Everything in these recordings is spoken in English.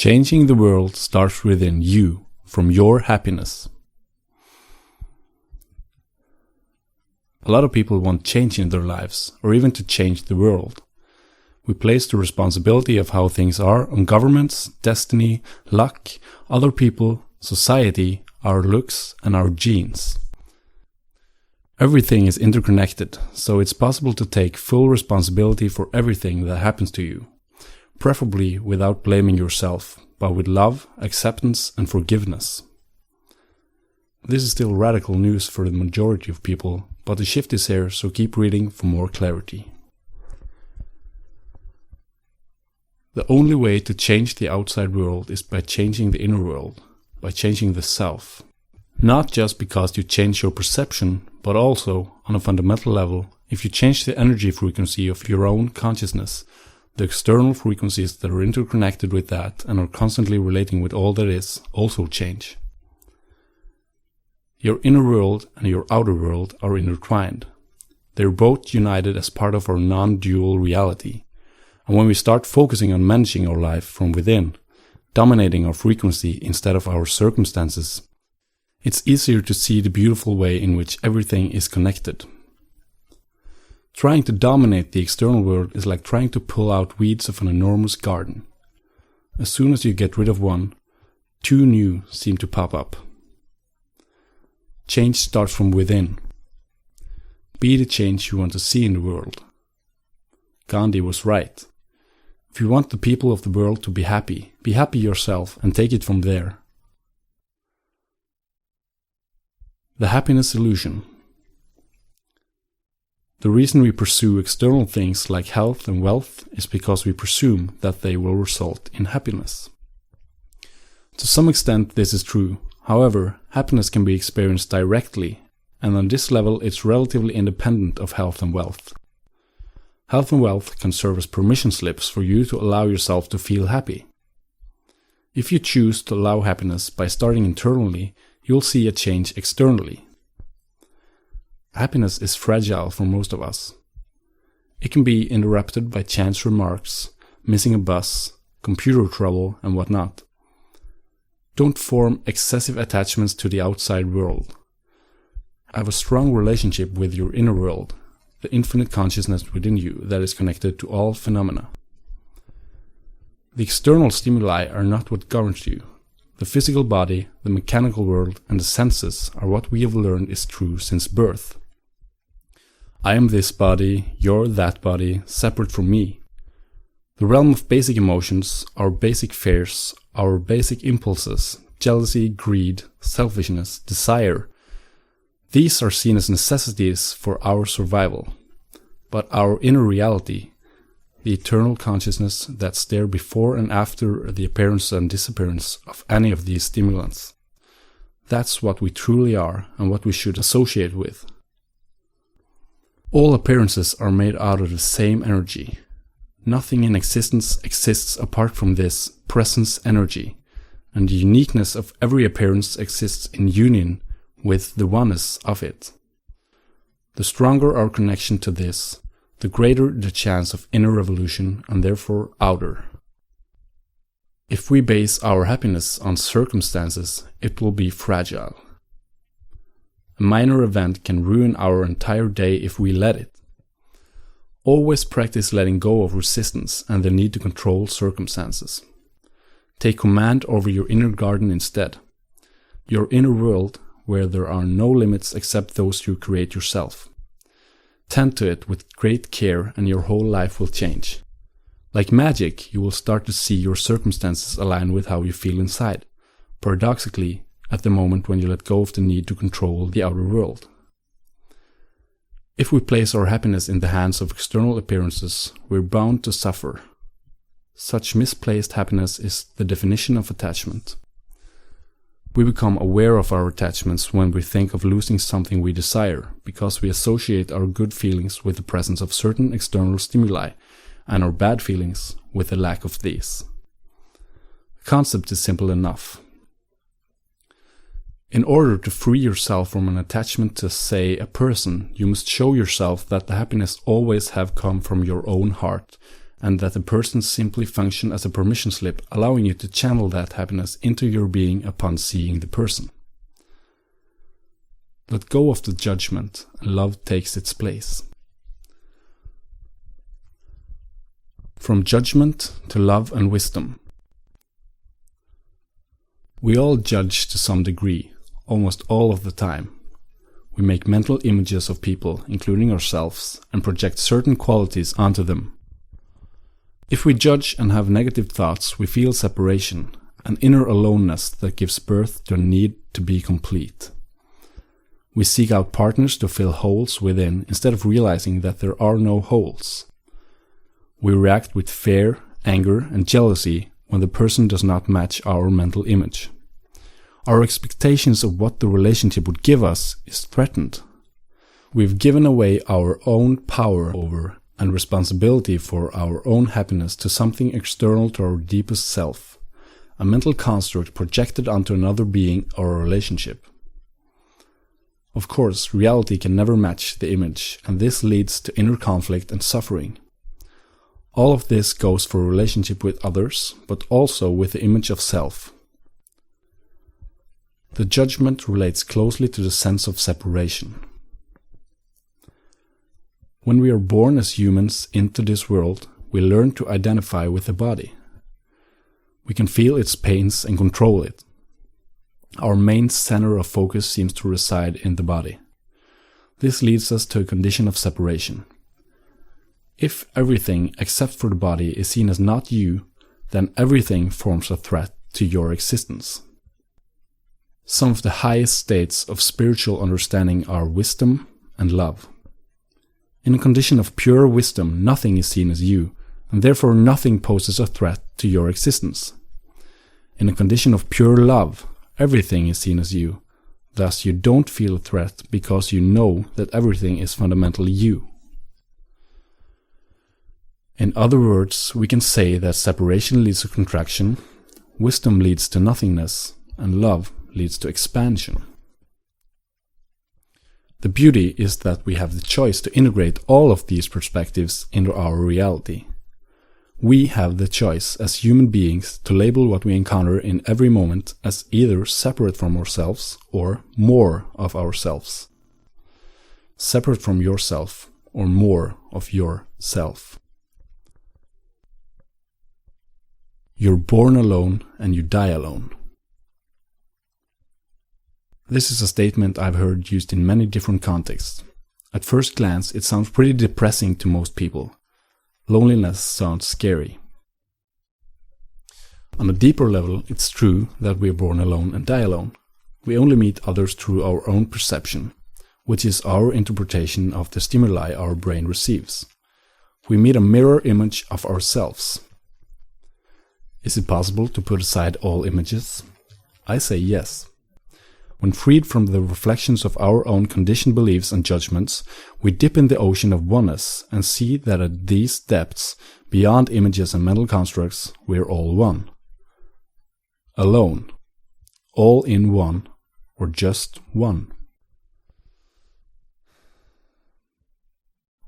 Changing the world starts within you, from your happiness. A lot of people want change in their lives, or even to change the world. We place the responsibility of how things are on governments, destiny, luck, other people, society, our looks, and our genes. Everything is interconnected, so it's possible to take full responsibility for everything that happens to you, preferably without blaming yourself, but with love, acceptance, and forgiveness. This is still radical news for the majority of people, but the shift is here, so keep reading for more clarity. The only way to change the outside world is by changing the inner world, by changing the self. Not just because you change your perception, but also, on a fundamental level, if you change the energy frequency of your own consciousness, the external frequencies that are interconnected with that and are constantly relating with all that is also change. Your inner world and your outer world are intertwined. They're both united as part of our non-dual reality. And when we start focusing on managing our life from within, dominating our frequency instead of our circumstances, it's easier to see the beautiful way in which everything is connected. Trying to dominate the external world is like trying to pull out weeds of an enormous garden. As soon as you get rid of one, two new seem to pop up. Change starts from within. Be the change you want to see in the world. Gandhi was right. If you want the people of the world to be happy yourself and take it from there. The happiness illusion. The reason we pursue external things like health and wealth is because we presume that they will result in happiness. To some extent this is true. However, happiness can be experienced directly, and on this level it's relatively independent of health and wealth. Health and wealth can serve as permission slips for you to allow yourself to feel happy. If you choose to allow happiness by starting internally, you'll see a change externally. Happiness is fragile for most of us. It can be interrupted by chance remarks, missing a bus, computer trouble, and whatnot. Don't form excessive attachments to the outside world. Have a strong relationship with your inner world, the infinite consciousness within you that is connected to all phenomena. The external stimuli are not what governs you. The physical body, the mechanical world, and the senses are what we have learned is true since birth. I am this body, you're that body, separate from me. The realm of basic emotions, our basic fears, our basic impulses, jealousy, greed, selfishness, desire, these are seen as necessities for our survival. But our inner reality, the eternal consciousness that's there before and after the appearance and disappearance of any of these stimulants, that's what we truly are and what we should associate with. All appearances are made out of the same energy. Nothing in existence exists apart from this presence energy, and the uniqueness of every appearance exists in union with the oneness of it. The stronger our connection to this, the greater the chance of inner revolution and therefore outer. If we base our happiness on circumstances, it will be fragile. A minor event can ruin our entire day if we let it. Always practice letting go of resistance and the need to control circumstances. Take command over your inner garden instead. Your inner world, where there are no limits except those you create yourself. Tend to it with great care and your whole life will change. Like magic, you will start to see your circumstances align with how you feel inside, paradoxically, at the moment when you let go of the need to control the outer world. If we place our happiness in the hands of external appearances, we're bound to suffer. Such misplaced happiness is the definition of attachment. We become aware of our attachments when we think of losing something we desire, because we associate our good feelings with the presence of certain external stimuli, and our bad feelings with the lack of these. The concept is simple enough. In order to free yourself from an attachment to, say, a person, you must show yourself that the happiness always have come from your own heart, and that the person simply function as a permission slip, allowing you to channel that happiness into your being upon seeing the person. Let go of the judgment, and love takes its place. From judgment to love and wisdom. We all judge to some degree, almost all of the time. We make mental images of people, including ourselves, and project certain qualities onto them. If we judge and have negative thoughts, we feel separation, an inner aloneness that gives birth to a need to be complete. We seek out partners to fill holes within instead of realizing that there are no holes. We react with fear, anger, and jealousy when the person does not match our mental image. Our expectations of what the relationship would give us is threatened. We've given away our own power over and responsibility for our own happiness to something external to our deepest self, a mental construct projected onto another being or a relationship. Of course, reality can never match the image, and this leads to inner conflict and suffering. All of this goes for relationship with others, but also with the image of self. The judgment relates closely to the sense of separation. When we are born as humans into this world, we learn to identify with the body. We can feel its pains and control it. Our main center of focus seems to reside in the body. This leads us to a condition of separation. If everything except for the body is seen as not you, then everything forms a threat to your existence. Some of the highest states of spiritual understanding are wisdom and love. In a condition of pure wisdom, nothing is seen as you, and therefore nothing poses a threat to your existence. In a condition of pure love, everything is seen as you, thus you don't feel a threat because you know that everything is fundamentally you. In other words, we can say that separation leads to contraction, wisdom leads to nothingness, and love leads to expansion. The beauty is that we have the choice to integrate all of these perspectives into our reality. We have the choice as human beings to label what we encounter in every moment as either separate from ourselves or more of ourselves. Separate from yourself or more of yourself. You're born alone and you die alone. This is a statement I've heard used in many different contexts. At first glance, it sounds pretty depressing to most people. Loneliness sounds scary. On a deeper level, it's true that we are born alone and die alone. We only meet others through our own perception, which is our interpretation of the stimuli our brain receives. We meet a mirror image of ourselves. Is it possible to put aside all images? I say yes. When freed from the reflections of our own conditioned beliefs and judgments, we dip in the ocean of oneness and see that at these depths, beyond images and mental constructs, we're all one. Alone. All in one, or just one.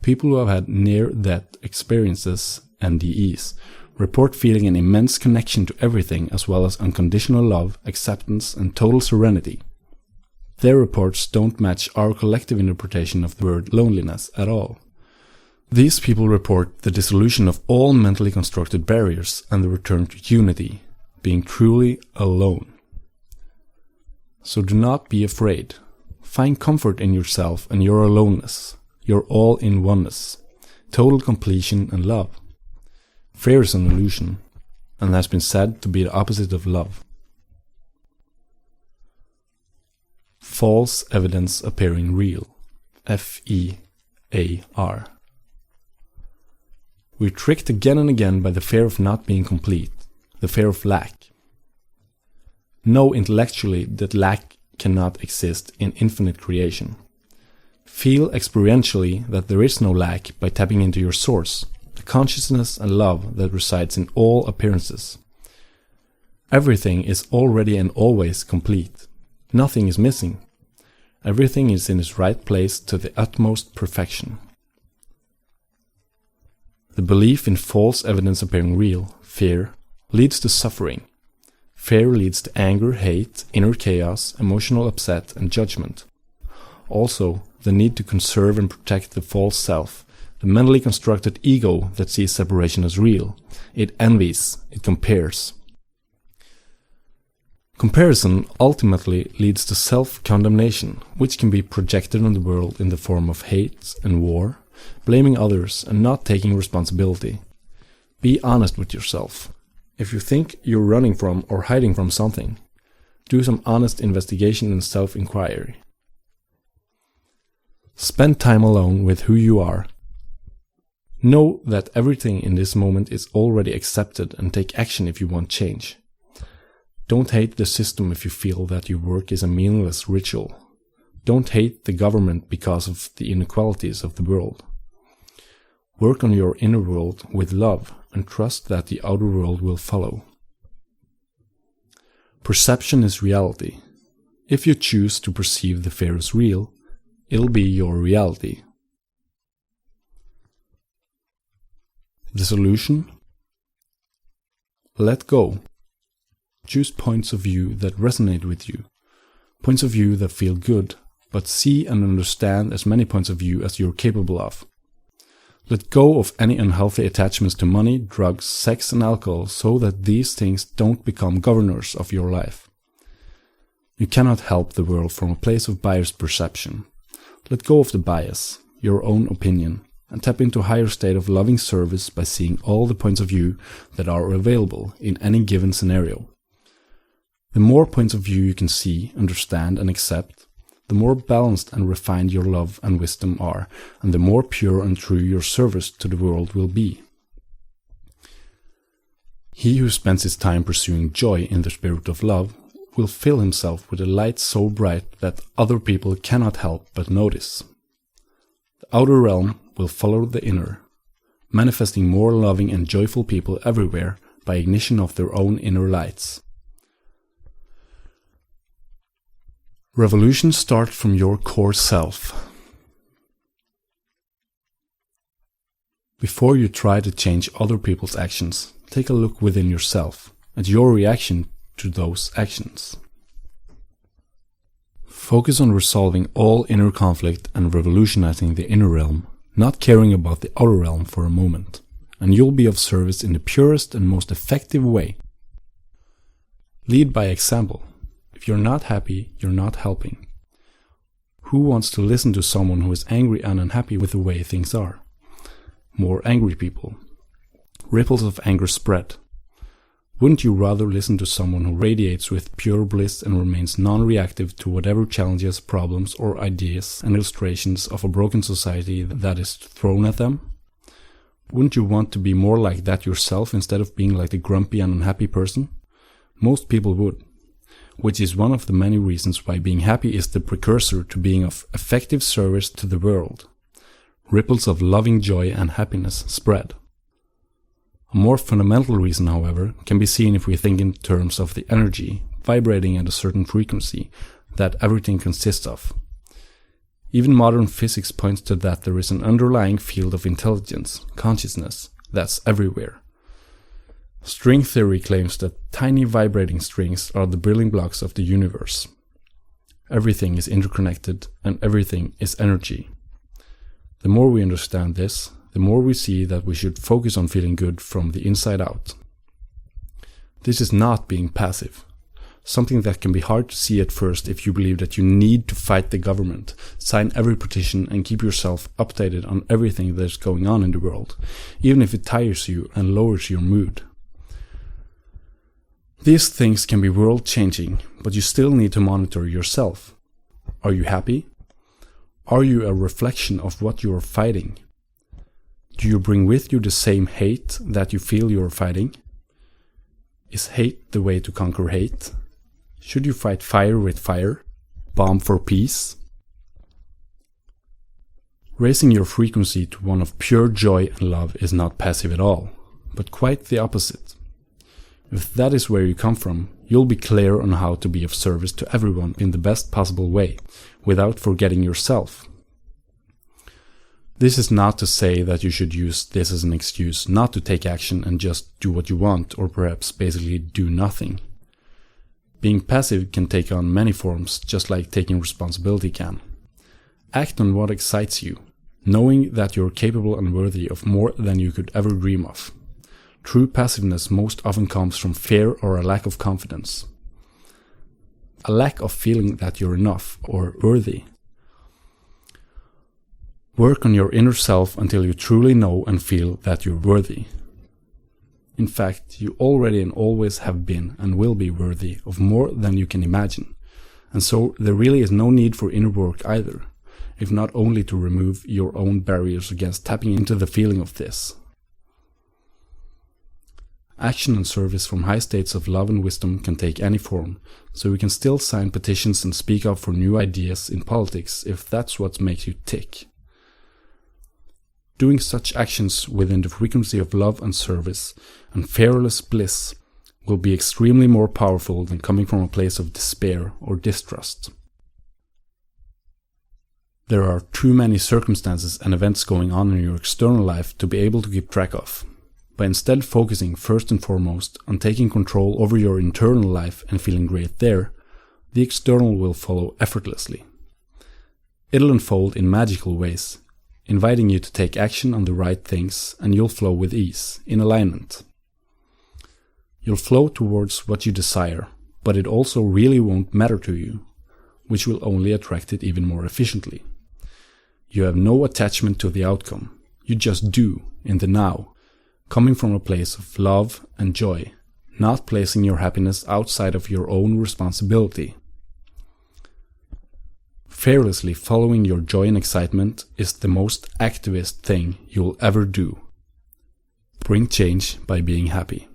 People who have had near-death experiences, NDEs, report feeling an immense connection to everything as well as unconditional love, acceptance, and total serenity. Their reports don't match our collective interpretation of the word loneliness at all. These people report the dissolution of all mentally constructed barriers and the return to unity, being truly alone. So do not be afraid. Find comfort in yourself and your aloneness, your all-in-oneness, total completion and love. Fear is an illusion, and has been said to be the opposite of love. False evidence appearing real. FEAR. We're tricked again and again by the fear of not being complete, the fear of lack. Know intellectually that lack cannot exist in infinite creation. Feel experientially that there is no lack by tapping into your source, the consciousness and love that resides in all appearances. Everything is already and always complete. Nothing is missing. Everything is in its right place to the utmost perfection. The belief in false evidence appearing real, fear, leads to suffering. Fear leads to anger, hate, inner chaos, emotional upset, and judgment. Also, the need to conserve and protect the false self, the mentally constructed ego that sees separation as real. It envies, it compares. Comparison ultimately leads to self-condemnation, which can be projected on the world in the form of hate and war, blaming others and not taking responsibility. Be honest with yourself. If you think you're running from or hiding from something, do some honest investigation and self-inquiry. Spend time alone with who you are. Know that everything in this moment is already accepted and take action if you want change. Don't hate the system if you feel that your work is a meaningless ritual. Don't hate the government because of the inequalities of the world. Work on your inner world with love and trust that the outer world will follow. Perception is reality. If you choose to perceive the fear as real, it'll be your reality. The solution? Let go. Choose points of view that resonate with you. Points of view that feel good, but see and understand as many points of view as you're capable of. Let go of any unhealthy attachments to money, drugs, sex, and alcohol so that these things don't become governors of your life. You cannot help the world from a place of biased perception. Let go of the bias, your own opinion, and tap into a higher state of loving service by seeing all the points of view that are available in any given scenario. The more points of view you can see, understand, and accept, the more balanced and refined your love and wisdom are, and the more pure and true your service to the world will be. He who spends his time pursuing joy in the spirit of love will fill himself with a light so bright that other people cannot help but notice. The outer realm will follow the inner, manifesting more loving and joyful people everywhere by ignition of their own inner lights. Revolution starts from your core self. Before you try to change other people's actions, take a look within yourself at your reaction to those actions. Focus on resolving all inner conflict and revolutionizing the inner realm, not caring about the outer realm for a moment, and you'll be of service in the purest and most effective way. Lead by example. If you're not happy, you're not helping. Who wants to listen to someone who is angry and unhappy with the way things are? More angry people. Ripples of anger spread. Wouldn't you rather listen to someone who radiates with pure bliss and remains non-reactive to whatever challenges, problems, or ideas and illustrations of a broken society that is thrown at them? Wouldn't you want to be more like that yourself instead of being like the grumpy and unhappy person? Most people would. Which is one of the many reasons why being happy is the precursor to being of effective service to the world. Ripples of loving joy and happiness spread. A more fundamental reason, however, can be seen if we think in terms of the energy vibrating at a certain frequency that everything consists of. Even modern physics points to that there is an underlying field of intelligence, consciousness, that's everywhere. String theory claims that tiny vibrating strings are the building blocks of the universe. Everything is interconnected and everything is energy. The more we understand this, the more we see that we should focus on feeling good from the inside out. This is not being passive, something that can be hard to see at first if you believe that you need to fight the government, sign every petition and keep yourself updated on everything that is going on in the world, even if it tires you and lowers your mood. These things can be world-changing, but you still need to monitor yourself. Are you happy? Are you a reflection of what you are fighting? Do you bring with you the same hate that you feel you are fighting? Is hate the way to conquer hate? Should you fight fire with fire? Bomb for peace? Raising your frequency to one of pure joy and love is not passive at all, but quite the opposite. If that is where you come from, you'll be clear on how to be of service to everyone in the best possible way, without forgetting yourself. This is not to say that you should use this as an excuse not to take action and just do what you want, or perhaps basically do nothing. Being passive can take on many forms, just like taking responsibility can. Act on what excites you, knowing that you're capable and worthy of more than you could ever dream of. True passiveness most often comes from fear or a lack of confidence. A lack of feeling that you're enough or worthy. Work on your inner self until you truly know and feel that you're worthy. In fact, you already and always have been and will be worthy of more than you can imagine. And so there really is no need for inner work either, if not only to remove your own barriers against tapping into the feeling of this. Action and service from high states of love and wisdom can take any form, so we can still sign petitions and speak up for new ideas in politics if that's what makes you tick. Doing such actions within the frequency of love and service and fearless bliss will be extremely more powerful than coming from a place of despair or distrust. There are too many circumstances and events going on in your external life to be able to keep track of. By instead focusing first and foremost on taking control over your internal life and feeling great there, the external will follow effortlessly. It'll unfold in magical ways, inviting you to take action on the right things, and you'll flow with ease, in alignment. You'll flow towards what you desire, but it also really won't matter to you, which will only attract it even more efficiently. You have no attachment to the outcome, you just do, in the now, coming from a place of love and joy, not placing your happiness outside of your own responsibility. Fearlessly following your joy and excitement is the most activist thing you'll ever do. Bring change by being happy.